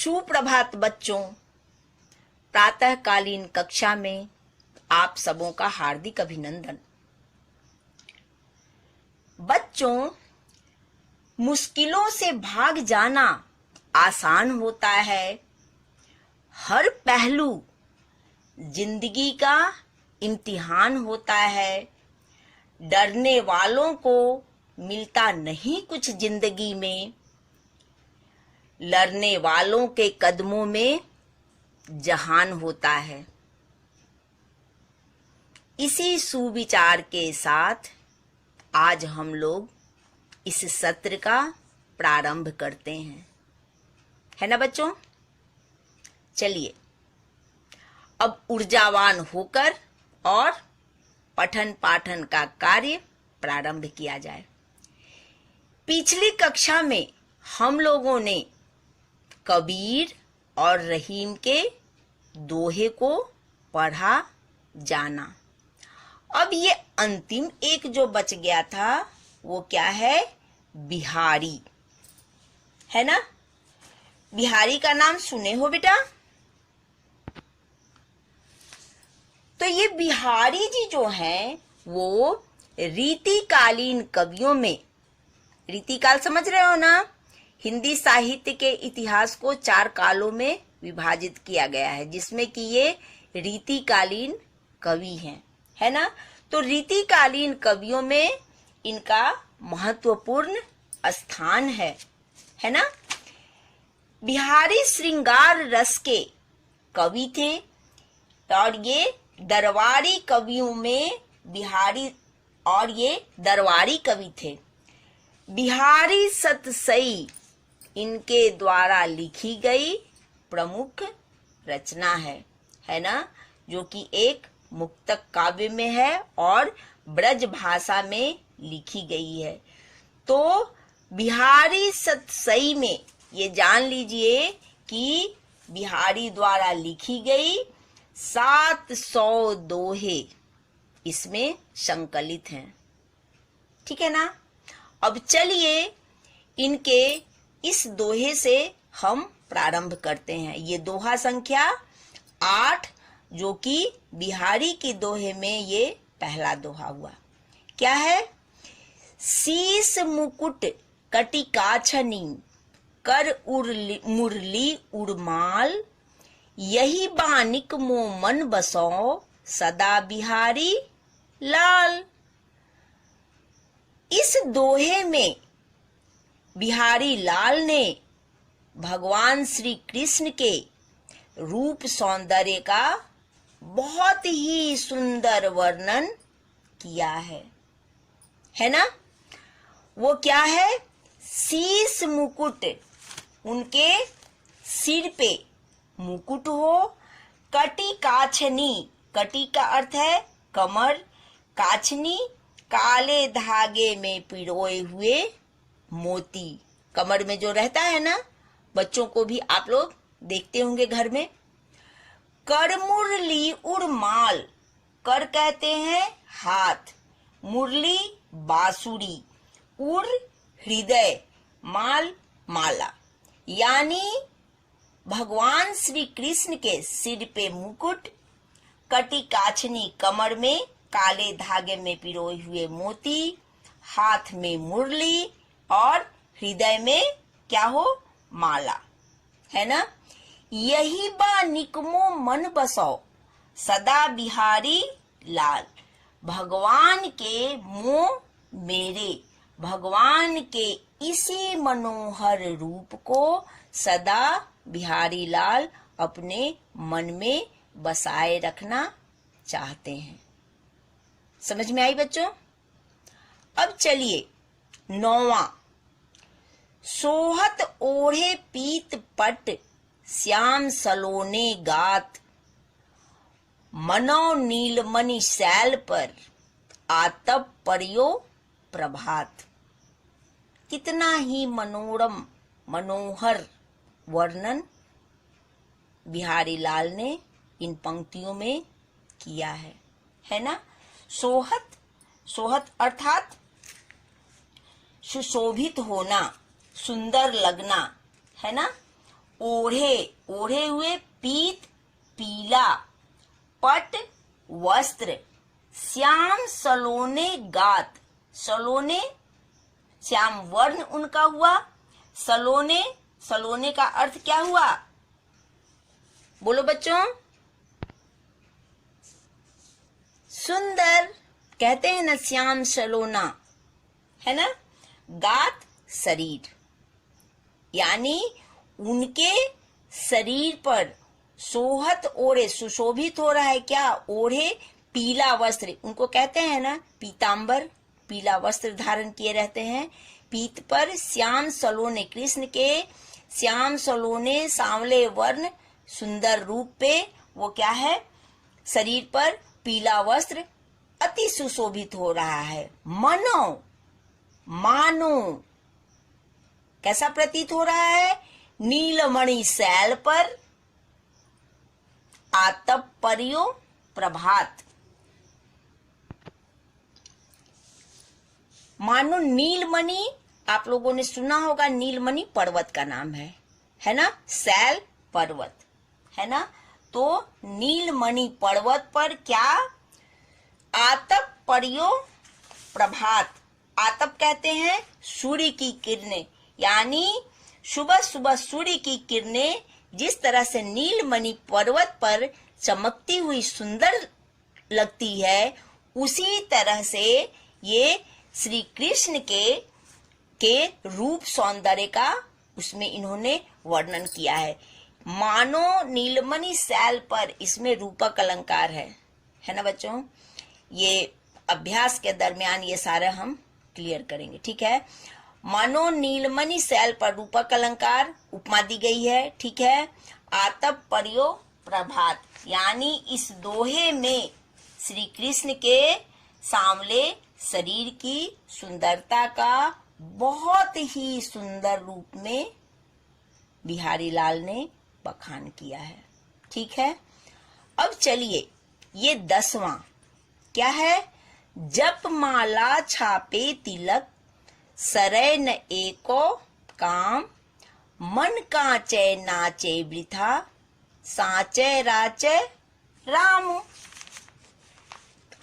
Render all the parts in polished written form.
सुप्रभात बच्चों। प्रातःकालीन कक्षा में आप सबों का हार्दिक अभिनंदन। बच्चों, मुश्किलों से भाग जाना आसान होता है। हर पहलू जिंदगी का इम्तिहान होता है। डरने वालों को मिलता नहीं कुछ जिंदगी में, लड़ने वालों के कदमों में जहान होता है। इसी सुविचार के साथ आज हम लोग इस सत्र का प्रारंभ करते हैं, है ना बच्चों? चलिए अब ऊर्जावान होकर और पठन पाठन का कार्य प्रारंभ किया जाए। पिछली कक्षा में हम लोगों ने कबीर और रहीम के दोहे को पढ़ा जाना। अब ये अंतिम एक जो बच गया था वो क्या है? बिहारी, है ना? बिहारी का नाम सुने हो बेटा? तो ये बिहारी जी जो हैं वो रीतिकालीन कवियों में, रीतिकाल समझ रहे हो ना? हिंदी साहित्य के इतिहास को 4 कालों में विभाजित किया गया है, जिसमें कि ये रीतिकालीन कवि हैं, है ना? तो रीतिकालीन कवियों में इनका महत्वपूर्ण स्थान है ना? बिहारी श्रृंगार रस के कवि थे और ये दरबारी कवियों में दरबारी कवि थे। बिहारी सतसई इनके द्वारा लिखी गई प्रमुख रचना है ना? जो कि एक मुक्तक काव्य में है और ब्रज भाषा में लिखी गई है। तो बिहारी सतसई में ये जान लीजिए कि बिहारी द्वारा लिखी गई 700 दोहे इसमें संकलित हैं। ठीक है ना? अब चलिए इनके इस दोहे से हम प्रारंभ करते हैं। ये दोहा संख्या 8 जो कि बिहारी की दोहे में ये पहला दोहा हुआ। क्या है? शीस मुकुट कटिकाछनी कर मुरली उड़माल, यही बानिक मो मन बसो सदा बिहारी लाल। इस दोहे में बिहारी लाल ने भगवान श्री कृष्ण के रूप सौंदर्य का बहुत ही सुंदर वर्णन किया है ना? वो क्या है? शीस मुकुट, उनके सिर पे मुकुट हो। कटी काछनी, कटी का अर्थ है कमर, काछनी काले धागे में पिरोए हुए मोती, कमर में जो रहता है ना, बच्चों को भी आप लोग देखते होंगे घर में। कर मुरली उड़माल, कर कहते हैं हाथ, मुरली बांसुरी, उड़ हृदय, माल माला, यानी भगवान श्री कृष्ण के सिर पे मुकुट, कटी काछनी कमर में काले धागे में पिरोए हुए मोती, हाथ में मुरली और हृदय में क्या हो? माला, है ना? यही बा निकमो मन बसो सदा बिहारी लाल। भगवान के मोह मेरे, भगवान के इसी मनोहर रूप को सदा बिहारी लाल अपने मन में बसाए रखना चाहते हैं। समझ में आई बच्चों? अब चलिए 9वां। सोहत ओढ़े पीत पट श्याम सलोने गात, मनो नीलमणि शैल पर आतप परियो प्रभात। कितना ही मनोरम मनोहर वर्णन बिहारी लाल ने इन पंक्तियों में किया है ना? सोहत, सोहत अर्थात सुशोभित होना, सुंदर लगना, है ना? ओढ़े, ओढ़े हुए, पीत पीला, पट वस्त्र, श्याम सलोने गात, सलोने श्याम वर्ण उनका हुआ, सलोने, सलोने का अर्थ क्या हुआ? बोलो बच्चों। सुंदर, कहते हैं ना श्याम सलोना, है ना। गात शरीर, यानी उनके शरीर पर सोहत ओढ़े, सुशोभित हो रहा है क्या? ओढ़े पीला वस्त्र, उनको कहते हैं ना पीतांबर, पीला वस्त्र धारण किए रहते हैं। पीत पर श्याम सलोने, कृष्ण के श्याम सलोने सांवले वर्ण सुंदर रूप पे वो क्या है? शरीर पर पीला वस्त्र अति सुशोभित हो रहा है। मनो, मानो, कैसा प्रतीत हो रहा है? नीलमणि शैल पर आतप परियो प्रभात, मानो नीलमणि, आप लोगों ने सुना होगा नीलमणि पर्वत का नाम है ना, शैल पर्वत, है ना। तो नीलमणि पर्वत पर क्या? आतप परियो प्रभात, आतप कहते हैं सूर्य की किरणें, यानी सुबह सुबह सूर्य की किरणें जिस तरह से नीलमणि पर्वत पर चमकती हुई सुंदर लगती है, उसी तरह से ये श्री कृष्ण के रूप सौंदर्य का उसमें इन्होंने वर्णन किया है। मानो नीलमणि शैल पर, इसमें रूपक अलंकार है ना बच्चों। ये अभ्यास के दरमियान ये सारा हम क्लियर करेंगे, ठीक है। मानो नीलमणि शैल पर रूपक अलंकार, उपमा दी गई है, ठीक है। आतप परियो प्रभात, यानी इस दोहे में श्री कृष्ण के सांवले शरीर की सुंदरता का बहुत ही सुंदर रूप में बिहारी लाल ने बखान किया है, ठीक है। अब चलिए ये 10वां क्या है? जप माला छापे तिलक, सरै न एको काम, मन कांचे नाचे वृथा, साचे राचे राम।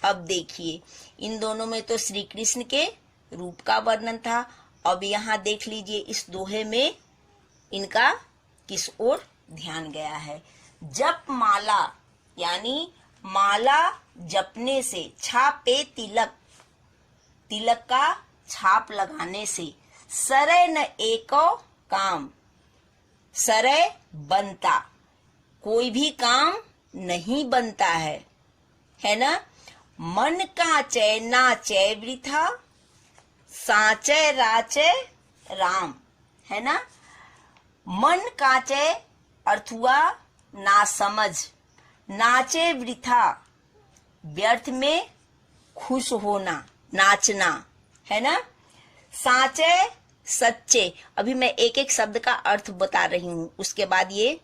अब देखिए, इन दोनों में तो श्री कृष्ण के रूप का वर्णन था। अब यहाँ देख लीजिए इस दोहे में इनका किस ओर ध्यान गया है। जप माला, यानी माला जपने से, छापे तिलक, तिलक का छाप लगाने से, सरै न एको काम, सरै बनता, कोई भी काम नहीं बनता है ना। मन कांचे नाचे वृथा, साचे राचे राम, है ना। मन कांचे अर्थ हुआ ना समझ, नाचे वृथा व्यर्थ में खुश होना, नाचना, है ना। साचे सच्चे, अभी मैं एक एक शब्द का अर्थ बता रही हूं, उसके बाद ये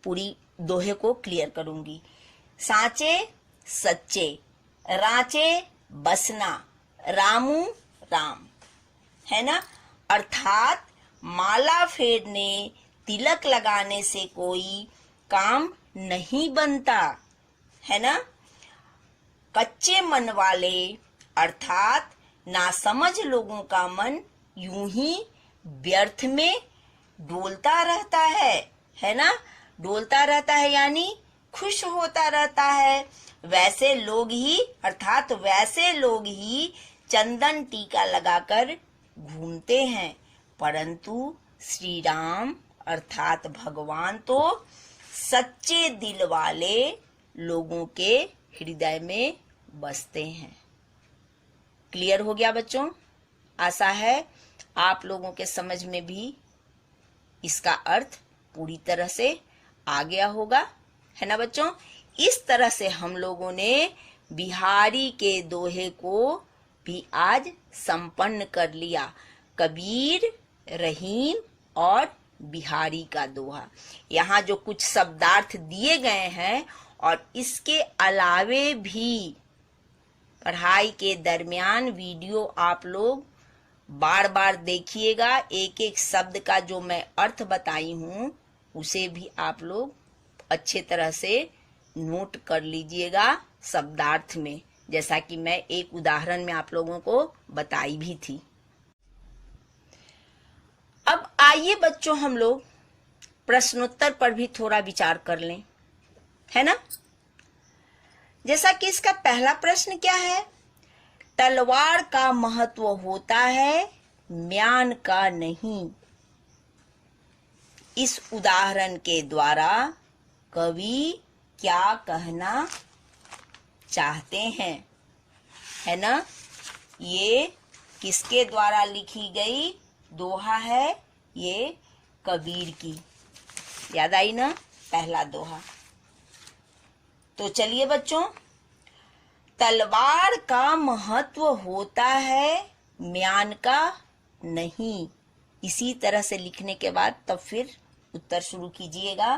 पूरी दोहे को क्लियर करूंगी। साचे सच्चे, राचे बसना, रामू राम, है ना। अर्थात माला फेरने, तिलक लगाने से कोई काम नहीं बनता, है ना। कच्चे मन वाले अर्थात नासमझ लोगों का मन यूं ही व्यर्थ में डोलता रहता है ना। डोलता रहता है यानी खुश होता रहता है। वैसे लोग ही, अर्थात वैसे लोग ही चंदन टीका लगाकर घूमते हैं, परंतु श्री राम अर्थात भगवान तो सच्चे दिल वाले लोगों के हृदय में बसते हैं। क्लियर हो गया बच्चों? आशा है आप लोगों के समझ में भी इसका अर्थ पूरी तरह से आ गया होगा, है ना बच्चों। इस तरह से हम लोगों ने बिहारी के दोहे को भी आज संपन्न कर लिया। कबीर, रहीम और बिहारी का दोहा। यहाँ जो कुछ शब्दार्थ दिए गए हैं और इसके अलावे भी पढ़ाई के दरमियान वीडियो आप लोग बार बार देखिएगा। एक एक शब्द का जो मैं अर्थ बताई हूँ उसे भी आप लोग अच्छे तरह से नोट कर लीजिएगा शब्दार्थ में, जैसा कि मैं एक उदाहरण में आप लोगों को बताई भी थी। अब आइए बच्चों, हम लोग प्रश्नोत्तर पर भी थोड़ा विचार कर लें, है ना। जैसा कि इसका पहला प्रश्न क्या है, तलवार का महत्व होता है, म्यान का नहीं। इस उदाहरण के द्वारा कवि क्या कहना चाहते हैं, है ना। ये किसके द्वारा लिखी गई दोहा है, ये कबीर की। याद आई ना पहला दोहा। तो चलिए बच्चों, तलवार का महत्व होता है, म्यान का नहीं। इसी तरह से लिखने के बाद तब फिर उत्तर शुरू कीजिएगा।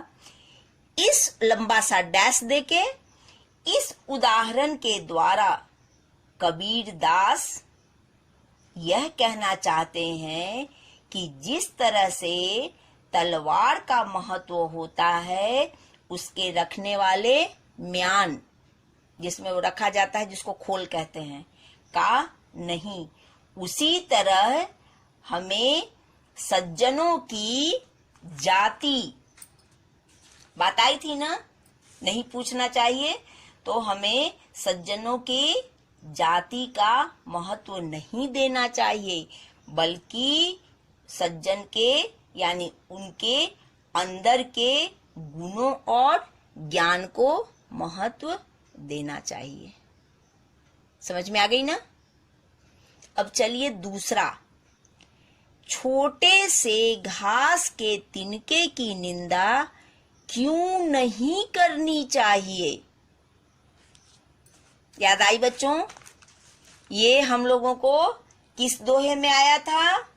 इस लंबा सा डैश देके इस उदाहरण के द्वारा कबीर दास यह कहना चाहते हैं कि जिस तरह से तलवार का महत्व होता है, उसके रखने वाले म्यान, जिसमें वो रखा जाता है, जिसको खोल कहते हैं, का नहीं, उसी तरह हमें सज्जनों की जाति, बात आई थी ना, नहीं पूछना चाहिए, तो हमें सज्जनों की जाति का महत्व नहीं देना चाहिए, बल्कि सज्जन के यानी उनके अंदर के गुणों और ज्ञान को महत्व देना चाहिए। समझ में आ गई ना। अब चलिए दूसरा, छोटे से घास के तिनके की निंदा क्यों नहीं करनी चाहिए। याद आई बच्चों, ये हम लोगों को किस दोहे में आया था,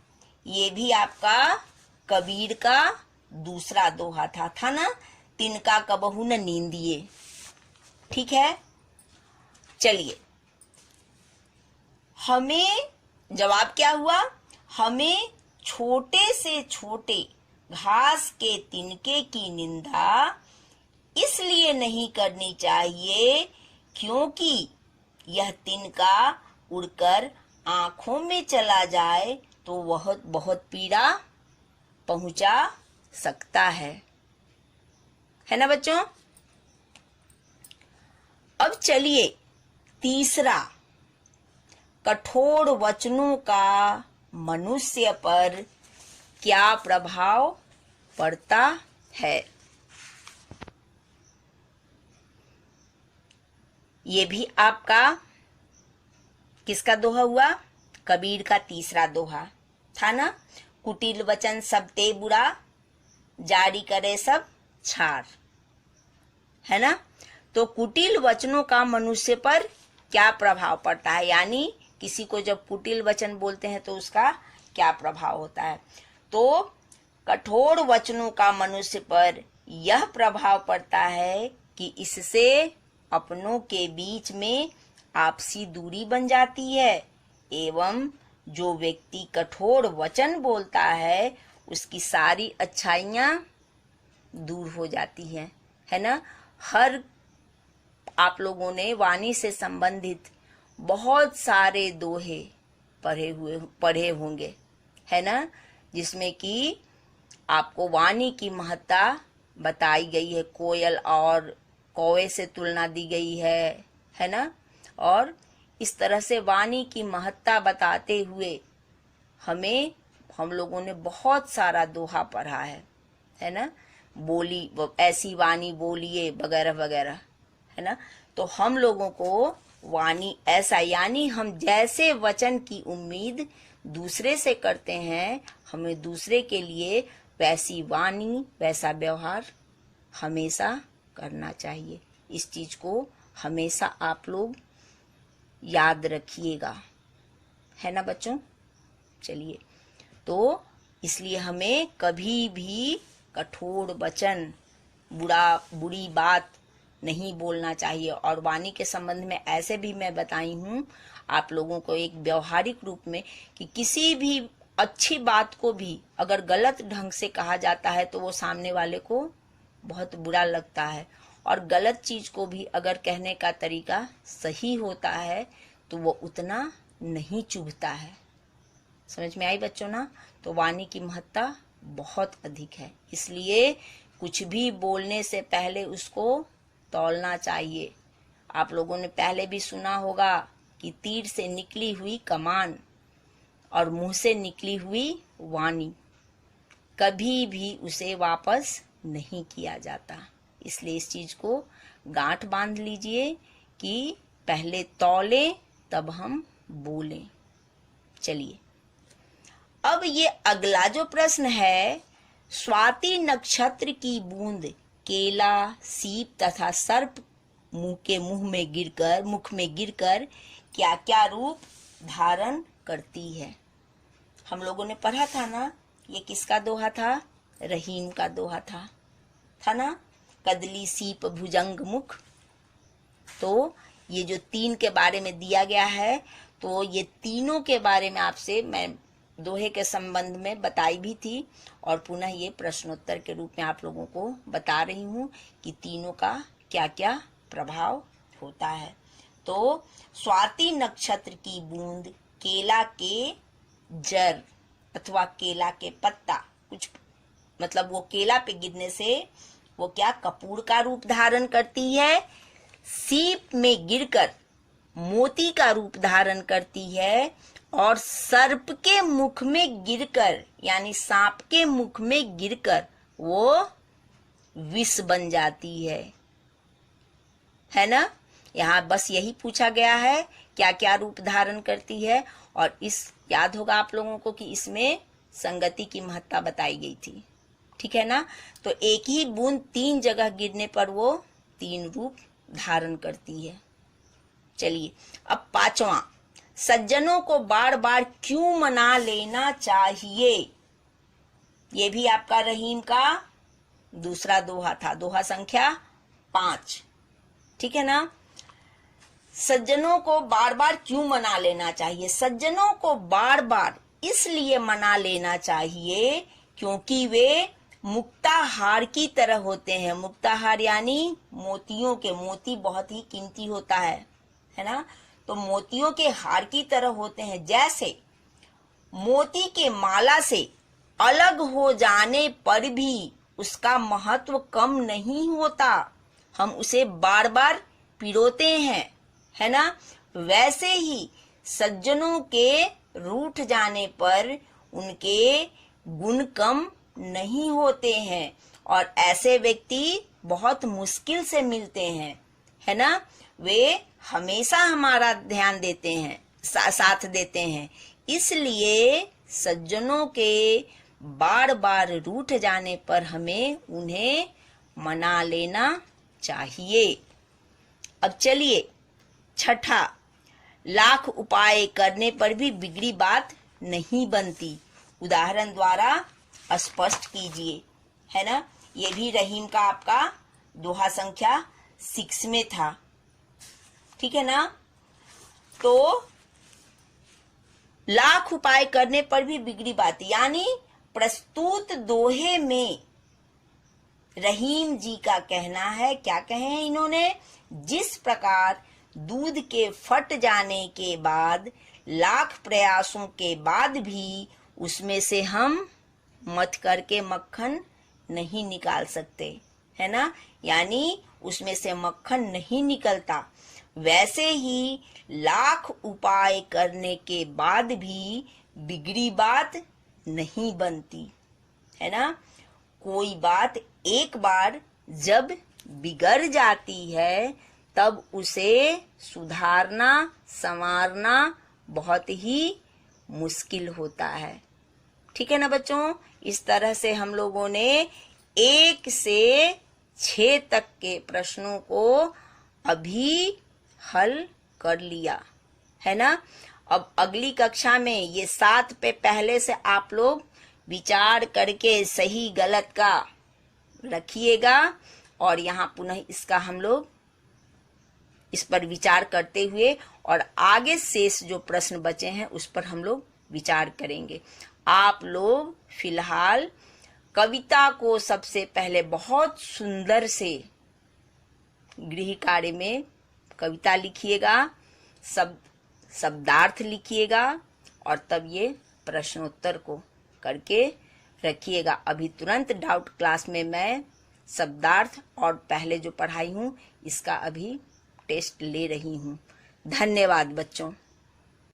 ये भी आपका कबीर का दूसरा दोहा था ना, तिनका कबहू न नींदिए। ठीक है, चलिए, हमें जवाब क्या हुआ, हमें छोटे से छोटे घास के तिनके की निंदा इसलिए नहीं करनी चाहिए क्योंकि यह तिनका उड़कर आंखों में चला जाए तो वह बहुत पीड़ा पहुंचा सकता है ना बच्चों। अब चलिए तीसरा, कठोर वचनों का मनुष्य पर क्या प्रभाव पड़ता है। ये भी आपका किसका दोहा हुआ, कबीर का तीसरा दोहा था ना। कुटिल वचन सब ते बुरा, जारी करे सब छार, है ना। तो कुटिल वचनों का मनुष्य पर क्या प्रभाव पड़ता है, यानी किसी को जब कुटिल वचन बोलते हैं तो उसका क्या प्रभाव होता है। तो कठोर वचनों का मनुष्य पर यह प्रभाव पड़ता है कि इससे अपनों के बीच में आपसी दूरी बन जाती है एवं जो व्यक्ति कठोर वचन बोलता है उसकी सारी अच्छाइयां दूर हो जाती है ना। हर आप लोगों ने वाणी से संबंधित बहुत सारे दोहे पढ़े होंगे, है ना, जिसमें कि आपको वाणी की महत्ता बताई गई है, कोयल और कौवे से तुलना दी गई है ना। और इस तरह से वाणी की महत्ता बताते हुए हम लोगों ने बहुत सारा दोहा पढ़ा है ना। बोली ऐसी वाणी बोलिए वगैरह वगैरह, है ना। तो हम लोगों को वाणी ऐसा, यानी हम जैसे वचन की उम्मीद दूसरे से करते हैं, हमें दूसरे के लिए वैसी वाणी वैसा व्यवहार हमेशा करना चाहिए। इस चीज को हमेशा आप लोग याद रखिएगा, है ना बच्चों। चलिए, तो इसलिए हमें कभी भी कठोर वचन, बुरी बात नहीं बोलना चाहिए। और वाणी के संबंध में ऐसे भी मैं बताई हूँ आप लोगों को एक व्यवहारिक रूप में कि किसी भी अच्छी बात को भी अगर गलत ढंग से कहा जाता है तो वो सामने वाले को बहुत बुरा लगता है, और गलत चीज को भी अगर कहने का तरीका सही होता है तो वो उतना नहीं चुभता है। समझ में आई बच्चों ना? तो वाणी की महत्ता बहुत अधिक है, इसलिए कुछ भी बोलने से पहले उसको तौलना चाहिए। आप लोगों ने पहले भी सुना होगा कि तीर से निकली हुई कमान और मुंह से निकली हुई वाणी कभी भी उसे वापस नहीं किया जाता। इसलिए इस चीज को गांठ बांध लीजिए कि पहले तौले तब हम बोलें। चलिए, अब ये अगला जो प्रश्न है, स्वाति नक्षत्र की बूंद केला, सीप तथा सर्प मुख में गिरकर क्या क्या रूप धारण करती है। हम लोगों ने पढ़ा था ना, ये किसका दोहा था? रहीम का दोहा था ना? कदली, सीप, भुजंग, मुख। तो ये जो तीन के बारे में दिया गया है, तो ये तीनों के बारे में आपसे मैं दोहे के संबंध में बताई भी थी, और पुनः ये प्रश्नोत्तर के रूप में आप लोगों को बता रही हूँ कि तीनों का क्या क्या प्रभाव होता है। तो स्वाति नक्षत्र की बूंद केला के जर अथवा केला के पत्ता, कुछ मतलब वो केला पे गिरने से वो क्या कपूर का रूप धारण करती है, सीप में गिरकर मोती का रूप धारण करती है, और सर्प के मुख में गिरकर यानी सांप के मुख में गिरकर वो विष बन जाती है ना? यहाँ बस यही पूछा गया है क्या क्या रूप धारण करती है, और इस याद होगा आप लोगों को कि इसमें संगति की महत्ता बताई गई थी। ठीक है ना? तो एक ही बूंद तीन जगह गिरने पर वो तीन रूप धारण करती है। चलिए, अब पांचवा, सज्जनों को बार बार क्यों मना लेना चाहिए। ये भी आपका रहीम का दूसरा दोहा था, दोहा संख्या 5। ठीक है ना? सज्जनों को बार बार क्यों मना लेना चाहिए। सज्जनों को बार बार इसलिए मना लेना चाहिए क्योंकि वे मुक्ताहार की तरह होते हैं। मुक्ताहार यानी मोतियों के, मोती बहुत ही कीमती होता है ना? तो मोतियों के हार की तरह होते हैं। जैसे मोती के माला से अलग हो जाने पर भी उसका महत्व कम नहीं होता, हम उसे बार बार पिरोते हैं, है ना? वैसे ही सज्जनों के रूठ जाने पर उनके गुण कम नहीं होते हैं, और ऐसे व्यक्ति बहुत मुश्किल से मिलते हैं, है ना? वे हमेशा हमारा ध्यान देते हैं, साथ देते हैं। इसलिए सज्जनों के बार बार रूठ जाने पर हमें उन्हें मना लेना चाहिए। अब चलिए, छठा, लाख उपाय करने पर भी बिगड़ी बात नहीं बनती। उदाहरण द्वारा स्पष्ट कीजिए, है ना? ये भी रहीम का आपका दोहा संख्या 6 में था। ठीक है ना? तो लाख उपाय करने पर भी बिगड़ी बात, यानी प्रस्तुत दोहे में रहीम जी का कहना है, क्या कहे हैं इन्होंने, जिस प्रकार दूध के फट जाने के बाद लाख प्रयासों के बाद भी उसमें से हम मथ करके मक्खन नहीं निकाल सकते, है ना? यानी उसमें से मक्खन नहीं निकलता, वैसे ही लाख उपाय करने के बाद भी बिगड़ी बात नहीं बनती, है ना? कोई बात एक बार जब बिगड़ जाती है तब उसे सुधारना, संवारना बहुत ही मुश्किल होता है। ठीक है ना बच्चों? इस तरह से हम लोगों ने 1 से 6 तक के प्रश्नों को अभी हल कर लिया, है ना? अब अगली कक्षा में ये 7 पे पहले से आप लोग विचार करके सही गलत का रखिएगा, और यहाँ पुनः इसका हम लोग इस पर विचार करते हुए और आगे शेष जो प्रश्न बचे हैं उस पर हम लोग विचार करेंगे। आप लोग फिलहाल कविता को सबसे पहले बहुत सुंदर से गृह कार्य में कविता लिखिएगा, शब्दार्थ लिखिएगा और तब ये प्रश्नोत्तर को करके रखिएगा। अभी तुरंत डाउट क्लास में मैं शब्दार्थ और पहले जो पढ़ाई हूँ इसका अभी टेस्ट ले रही हूँ। धन्यवाद बच्चों।